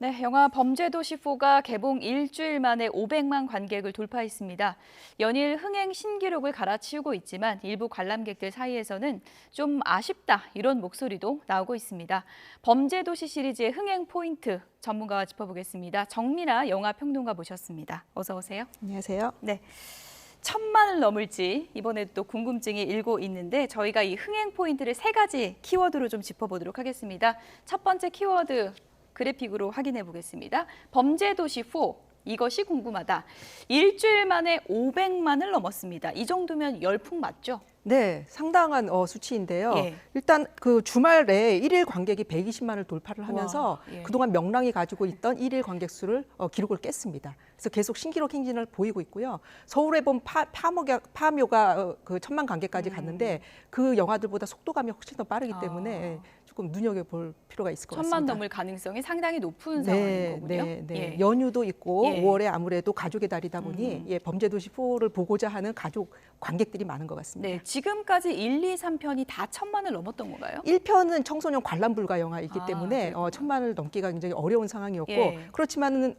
네, 영화 범죄도시4가 개봉 일주일 만에 500만 관객을 돌파했습니다. 연일 흥행 신기록을 갈아치우고 있지만 일부 관람객들 사이에서는 좀 아쉽다 이런 목소리도 나오고 있습니다. 범죄도시 시리즈의 흥행 포인트 전문가와 짚어보겠습니다. 정미라 영화평론가 모셨습니다. 어서 오세요. 안녕하세요. 네. 1000만을 넘을지 이번에 또 궁금증이 일고 있는데 저희가 이 흥행 포인트를 3가지 키워드로 좀 짚어보도록 하겠습니다. 첫 번째 키워드 그래픽으로 확인해 보겠습니다. 범죄도시4 이것이 궁금하다. 일주일 만에 500만을 넘었습니다. 이 정도면 열풍 맞죠? 네, 상당한 수치인데요. 예. 일단 그 주말에 일일 관객이 120만을 돌파를 하면서 와, 예. 그동안 명랑이 가지고 있던 일일 관객 수를 기록을 깼습니다. 그래서 계속 신기록 행진을 보이고 있고요. 서울에 본 파묘가 그 1000만 관객까지 갔는데 그 영화들보다 속도감이 훨씬 더 빠르기 때문에 조금 눈여겨볼 필요가 있을 것 같습니다. 1000만 넘을 가능성이 상당히 높은 상황인 거군요. 네. 예. 연휴도 있고 예. 5월에 아무래도 가족의 달이다 보니 범죄도시4를 보고자 하는 가족 관객들이 많은 것 같습니다. 네, 지금까지 1, 2, 3편이 다 1000만을 넘었던 건가요? 1편은 청소년 관람 불가 영화이기 때문에 그렇구나. 1000만을 넘기가 굉장히 어려운 상황이었고 예. 그렇지만은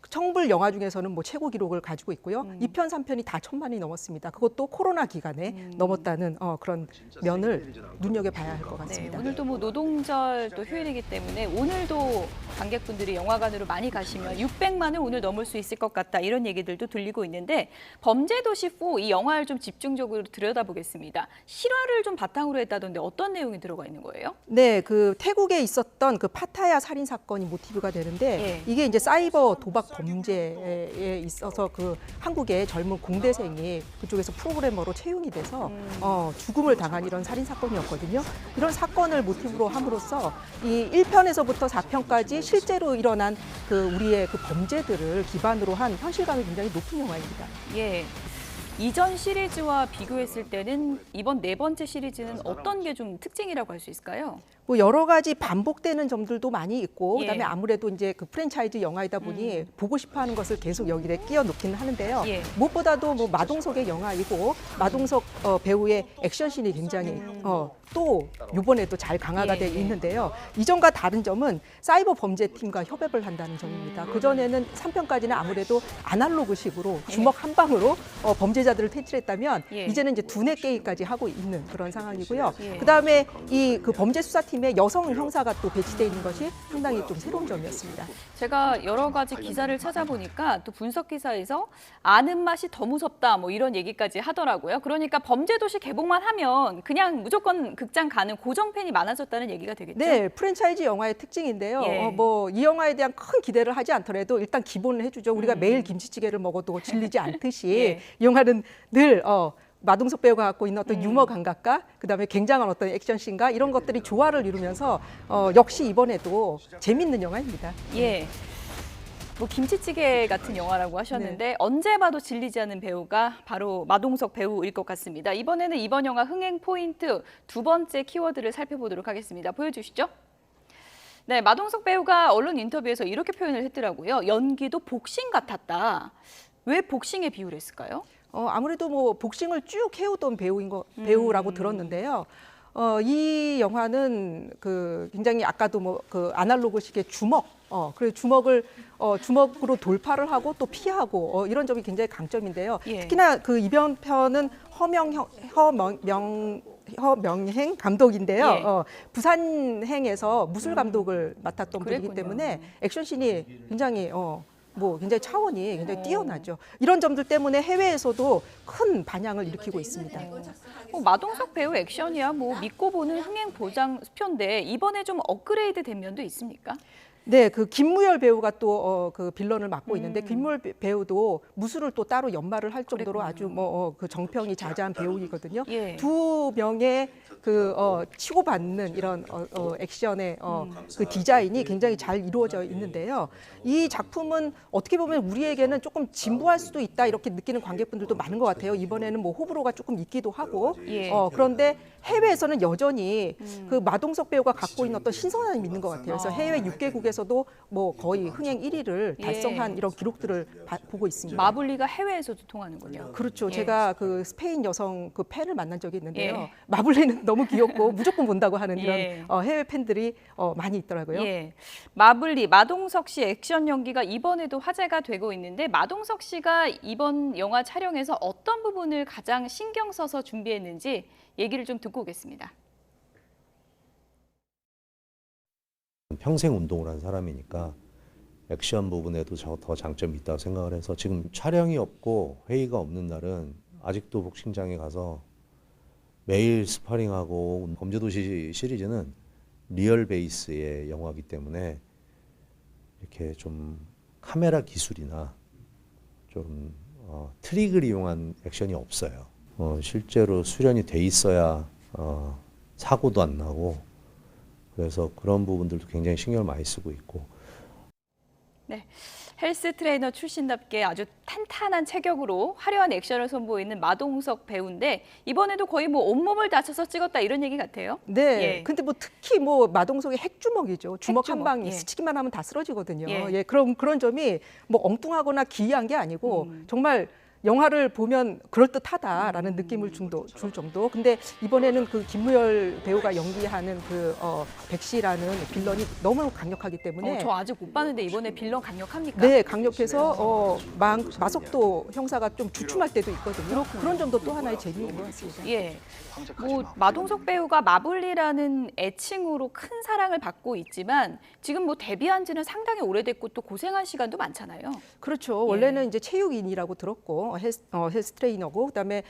청불 영화 중에서는 뭐 최고 기록을 가지고 있고요. 2편, 3편이 다 1000만이 넘었습니다. 그것도 코로나 기간에 넘었다는 그런 면을 눈여겨봐야 할 것 네, 같습니다. 오늘도 뭐 노동절 또 휴일이기 때문에 오늘도 관객분들이 영화관으로 많이 가시면 600만을 오늘 넘을 수 있을 것 같다 이런 얘기들도 들리고 있는데 범죄도시4 이 영화를 좀 집중적으로 들여다보겠습니다. 실화를 좀 바탕으로 했다던데 어떤 내용이 들어가 있는 거예요? 네, 그 태국에 있었던 그 파타야 살인 사건이 모티브가 되는데 예. 이게 이제 사이버 도박 범죄에 있어서 그 한국의 젊은 공대생이 그쪽에서 프로그래머로 채용이 돼서 죽음을 당한 이런 살인 사건이었거든요. 이런 사건을 모티브로 함으로써 이 1편에서부터 4편까지 실제로 일어난 그 우리의 그 범죄들을 기반으로 한 현실감이 굉장히 높은 영화입니다. 예. 이전 시리즈와 비교했을 때는 이번 4번째 시리즈는 어떤 게 좀 특징이라고 할 수 있을까요? 뭐 여러 가지 반복되는 점들도 많이 있고 예. 그다음에 아무래도 이제 그 프랜차이즈 영화이다 보니 보고 싶어하는 것을 계속 여기에 끼워 넣기는 하는데요. 예. 무엇보다도 뭐 마동석의 영화이고 마동석 배우의 액션씬이 굉장히 또 이번에도 잘 강화가 예, 돼 예. 있는데요. 이전과 다른 점은 사이버 범죄팀과 협업을 한다는 점입니다. 그전에는 3편까지는 아무래도 아날로그식으로 주먹 한 방으로 범죄자들을 퇴치했다면 예. 이제는 이제 두뇌 게임까지 하고 있는 그런 상황이고요. 예. 그다음에 이 그 범죄 수사팀에 여성 형사가 또 배치돼 있는 것이 상당히 좀 새로운 점이었습니다. 제가 여러 가지 기사를 찾아보니까 또 분석 기사에서 아는 맛이 더 무섭다 뭐 이런 얘기까지 하더라고요. 그러니까 범죄도시 개봉만 하면 그냥 무조건 극장 가는 고정팬이 많아졌다는 얘기가 되겠죠? 네, 프랜차이즈 영화의 특징인데요. 예. 뭐 이 영화에 대한 큰 기대를 하지 않더라도 일단 기본을 해주죠. 우리가 매일 김치찌개를 먹어도 질리지 않듯이 예. 이 영화는 늘 마동석 배우가 갖고 있는 어떤 유머 감각과 그다음에 굉장한 어떤 액션씬과 이런 것들이 조화를 이루면서 역시 이번에도 재밌는 영화입니다. 예. 뭐 김치찌개 같은 영화라고 하셨는데 언제 봐도 질리지 않는 배우가 바로 마동석 배우일 것 같습니다. 이번에는 이번 영화 흥행 포인트 2번째 키워드를 살펴보도록 하겠습니다. 보여주시죠. 네, 마동석 배우가 언론 인터뷰에서 이렇게 표현을 했더라고요. 연기도 복싱 같았다. 왜 복싱에 비유를 했을까요? 아무래도 뭐 복싱을 쭉 해오던 배우라고 들었는데요. 이 영화는 그 굉장히 아까도 뭐 그 아날로그식의 주먹, 그리고 주먹으로 돌파를 하고 또 피하고 이런 점이 굉장히 강점인데요. 예. 특히나 그 이번 편은 허명행 감독인데요. 예. 부산행에서 무술 감독을 맡았던 분이기 그랬군요. 때문에 액션씬이 굉장히 굉장히 차원이 굉장히 뛰어나죠. 이런 점들 때문에 해외에서도 큰 반향을 일으키고 있습니다. 마동석 배우 액션이야 뭐 믿고 보는 흥행 보장표인데 이번에 좀 업그레이드 된 면도 있습니까? 네, 그 김무열 배우가 또 그 빌런을 맡고 있는데 김무열 배우도 무술을 또 따로 연마를 할 정도로 아주 그 정평이 자자한 배우이거든요. 예. 두 명의 그 치고받는 이런 액션의 그 디자인이 굉장히 잘 이루어져 있는데요. 이 작품은 어떻게 보면 우리에게는 조금 진부할 수도 있다 이렇게 느끼는 관객분들도 많은 것 같아요. 이번에는 뭐 호불호가 조금 있기도 하고 예. 그런데 해외에서는 여전히 그 마동석 배우가 갖고 있는 어떤 신선함이 있는 것 같아요. 그래서 해외 6개국에 미국에서도 뭐 거의 흥행 1위를 예. 달성한 이런 기록들을 보고 있습니다. 마블리가 해외에서도 통하는군요. 그렇죠. 예. 제가 그 스페인 여성 그 팬을 만난 적이 있는데요. 예. 마블리는 너무 귀엽고 무조건 본다고 하는 이런 예. 해외 팬들이 많이 있더라고요. 예. 마블리 마동석 씨 액션 연기가 이번에도 화제가 되고 있는데 마동석 씨가 이번 영화 촬영에서 어떤 부분을 가장 신경 써서 준비했는지 얘기를 좀 듣고 오겠습니다. 평생 운동을 한 사람이니까 액션 부분에도 더 장점이 있다고 생각을 해서 지금 촬영이 없고 회의가 없는 날은 아직도 복싱장에 가서 매일 스파링하고 범죄도시 시리즈는 리얼 베이스의 영화이기 때문에 이렇게 좀 카메라 기술이나 좀 트릭을 이용한 액션이 없어요. 실제로 수련이 돼 있어야 사고도 안 나고 그래서 그런 부분들도 굉장히 신경을 많이 쓰고 있고. 네, 헬스 트레이너 출신답게 아주 탄탄한 체격으로 화려한 액션을 선보이는 마동석 배우인데 이번에도 거의 뭐 온몸을 다쳐서 찍었다 이런 얘기 같아요. 네. 예. 근데 뭐 특히 뭐 마동석의 핵주먹이죠. 주먹 핵주먹, 한 방 예. 스치기만 하면 다 쓰러지거든요. 예. 예. 그런 점이 뭐 엉뚱하거나 기이한 게 아니고 정말 영화를 보면 그럴듯하다라는 느낌을 줄 정도. 근데 이번에는 그 김무열 배우가 연기하는 그 백씨라는 빌런이 너무 강력하기 때문에 저 아직 못 봤는데 이번에 빌런 강력합니까? 네, 강력해서 마석도 형사가 좀 주춤할 때도 있거든요. 그런 점도 또 하나의 재미인 것 같습니다. 예. 뭐 마동석 배우가 마블리라는 애칭으로 큰 사랑을 받고 있지만 지금 뭐 데뷔한 지는 상당히 오래됐고 또 고생한 시간도 많잖아요. 그렇죠. 원래는 이제 체육인이라고 들었고 헬스 트레이너고 그다음에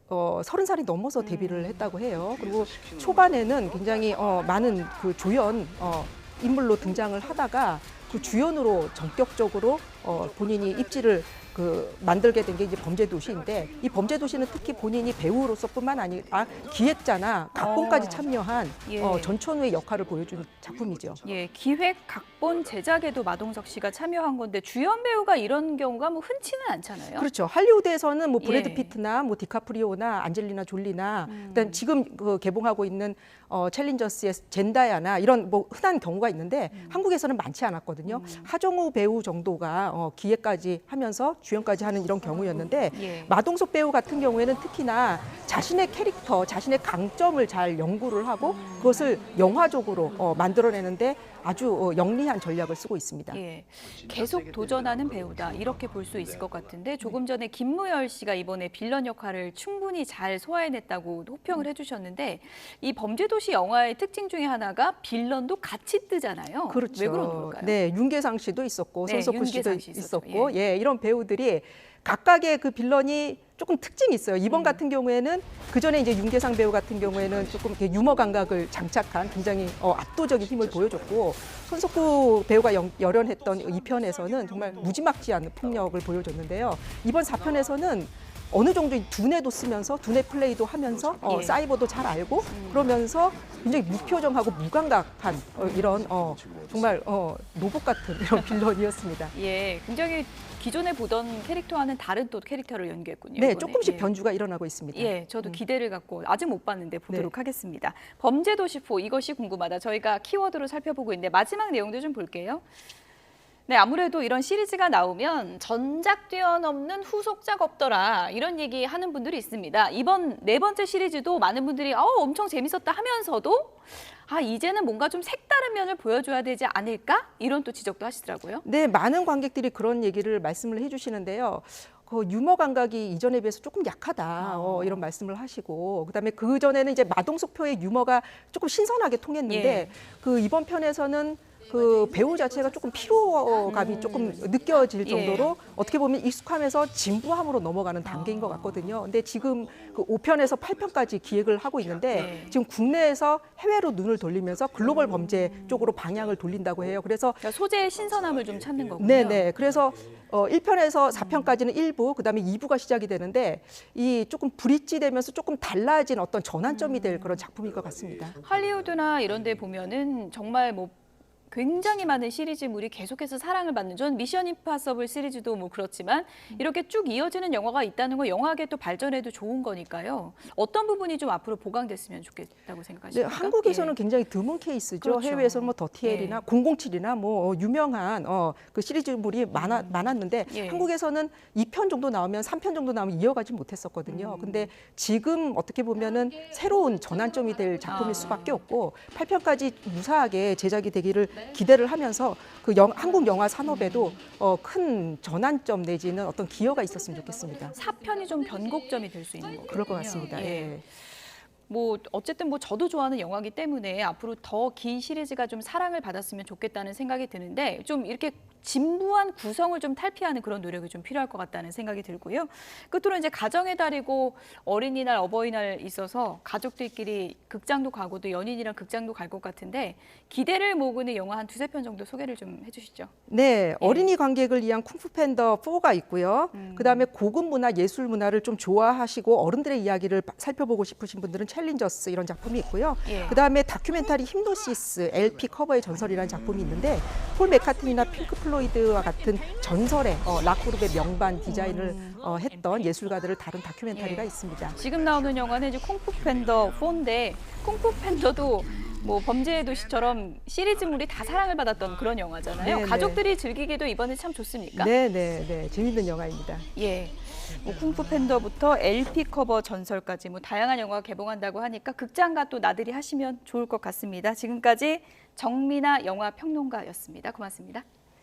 30살이 넘어서 데뷔를 했다고 해요. 그리고 초반에는 굉장히 많은 그 조연 인물로 등장을 하다가 그 주연으로 전격적으로 본인이 입지를 만들게 된 게 이제 범죄도시인데 이 범죄도시는 특히 본인이 배우로서뿐만 아니라 기획자나 각본까지 참여한 예. 전천후의 역할을 보여준 작품이죠. 예, 기획, 각본, 제작에도 마동석 씨가 참여한 건데 주연 배우가 이런 경우가 뭐 흔치는 않잖아요. 그렇죠. 할리우드에서는 뭐 브래드 예. 피트나 뭐 디카프리오나 안젤리나 졸리나 그다음 지금 개봉하고 있는 챌린저스의 젠다야나 이런 뭐 흔한 경우가 있는데 한국에서는 많지 않았거든요. 하정우 배우 정도가 기획까지 하면서 주연까지 하는 이런 경우였는데 예. 마동석 배우 같은 경우에는 특히나 자신의 캐릭터, 자신의 강점을 잘 연구를 하고 그것을 영화적으로 만들어내는데 아주 영리한 전략을 쓰고 있습니다. 예, 계속 도전하는 배우다 이렇게 볼 수 있을 것 같은데 조금 전에 김무열 씨가 이번에 빌런 역할을 충분히 잘 소화해냈다고 호평을 해주셨는데 이 범죄도시 영화의 특징 중에 하나가 빌런도 같이 뜨잖아요. 그렇죠. 왜 그런 걸까요? 네, 윤계상 씨도 있었고 네, 손석구 씨도 윤계상 씨 있었죠. 있었고, 예, 이런 배우들이 각각의 그 빌런이 조금 특징이 있어요. 이번 같은 경우에는 그 전에 이제 윤계상 배우 같은 경우에는 조금 이렇게 유머 감각을 장착한 굉장히 압도적인 힘을 보여줬고 손석구 배우가 열연했던 이 편에서는 정말 무지막지한 폭력을 보여줬는데요. 이번 4편에서는 어느 정도 두뇌도 쓰면서 두뇌 플레이도 하면서 예. 사이버도 잘 알고 그러면서 굉장히 무표정하고 무감각한 이런 정말 로봇 같은 이런 빌런이었습니다. 예, 굉장히 기존에 보던 캐릭터와는 다른 또 캐릭터를 연기했군요. 네, 이번에. 조금씩 예. 변주가 일어나고 있습니다. 예, 저도 기대를 갖고 아직 못 봤는데 보도록 네. 하겠습니다. 범죄도시4 이것이 궁금하다. 저희가 키워드로 살펴보고 있는데 마지막 내용도 좀 볼게요. 네, 아무래도 이런 시리즈가 나오면 전작 뛰어넘는 후속작 없더라 이런 얘기 하는 분들이 있습니다. 이번 4번째 시리즈도 많은 분들이 엄청 재밌었다 하면서도 이제는 뭔가 좀 색다른 면을 보여줘야 되지 않을까? 이런 또 지적도 하시더라고요. 네, 많은 관객들이 그런 얘기를 말씀을 해주시는데요. 그 유머 감각이 이전에 비해서 조금 약하다 이런 말씀을 하시고 그다음에 그 전에는 이제 마동석 표의 유머가 조금 신선하게 통했는데 예. 그 이번 편에서는 그 배우 자체가 조금 피로감이 조금 느껴질 정도로 어떻게 보면 익숙하면서 진부함으로 넘어가는 단계인 것 같거든요. 근데 지금 그 5편에서 8편까지 기획을 하고 있는데 지금 국내에서 해외로 눈을 돌리면서 글로벌 범죄 쪽으로 방향을 돌린다고 해요. 그래서 그러니까 소재의 신선함을 좀 찾는 거군요. 네네. 그래서 1편에서 4편까지는 1부, 그다음에 2부가 시작이 되는데 이 조금 브릿지 되면서 조금 달라진 어떤 전환점이 될 그런 작품일 것 같습니다. 할리우드나 이런 데 보면은 정말 뭐 굉장히 많은 시리즈물이 계속해서 사랑을 받는 전 미션 임파서블 시리즈도 뭐 그렇지만 이렇게 쭉 이어지는 영화가 있다는 건 영화계 또 발전에도 좋은 거니까요. 어떤 부분이 좀 앞으로 보강됐으면 좋겠다고 네, 생각하십니까? 한국에서는 예. 굉장히 드문 케이스죠. 그렇죠. 해외에서는 뭐 더티엘이나 예. 007이나 뭐 유명한 그 시리즈물이 많았는데 예. 한국에서는 2편 정도 나오면 3편 정도 나오면 이어가지 못했었거든요. 근데 지금 어떻게 보면은 새로운 전환점이 될 작품일 수밖에 없고 8편까지 무사하게 제작이 되기를 기대를 하면서 그 한국 영화 산업에도 큰 전환점 내지는 어떤 기여가 있었으면 좋겠습니다. 4편이 좀 변곡점이 될 수 있는 거거든요. 그럴 것 같습니다. 예. 뭐 어쨌든 뭐 저도 좋아하는 영화이기 때문에 앞으로 더 긴 시리즈가 좀 사랑을 받았으면 좋겠다는 생각이 드는데 좀 이렇게 진부한 구성을 좀 탈피하는 그런 노력이 좀 필요할 것 같다는 생각이 들고요. 끝으로 이제 가정의 달이고 어린이날, 어버이날 있어서 가족들끼리 극장도 가고 또 연인이랑 극장도 갈 것 같은데 기대를 모으는 영화 한 2-3편 정도 소개를 좀 해주시죠. 네, 어린이 관객을 위한 쿵푸 팬더 4가 있고요. 그다음에 고급 문화, 예술 문화를 좀 좋아하시고 어른들의 이야기를 살펴보고 싶으신 분들은 챌린저스 이런 작품이 있고요. 예. 그다음에 다큐멘터리 힘노시스, LP 커버의 전설이라는 작품이 있는데 폴 맥카트니나 핑크 플로이드와 같은 전설의 락 그룹의 명반 디자인을 했던 예술가들을 다룬 다큐멘터리가 예. 있습니다. 지금 나오는 영화는 이제 콩푸 팬더 4인데 콩푸 팬더도 뭐 범죄의 도시처럼 시리즈물이 다 사랑을 받았던 그런 영화잖아요. 네, 가족들이 즐기기도 이번에 참 좋습니까? 네, 네, 네, 재밌는 영화입니다. 예. 뭐 쿵푸 팬더부터 LP 커버 전설까지 뭐 다양한 영화가 개봉한다고 하니까 극장가 또 나들이 하시면 좋을 것 같습니다. 지금까지 정민아 영화 평론가였습니다. 고맙습니다.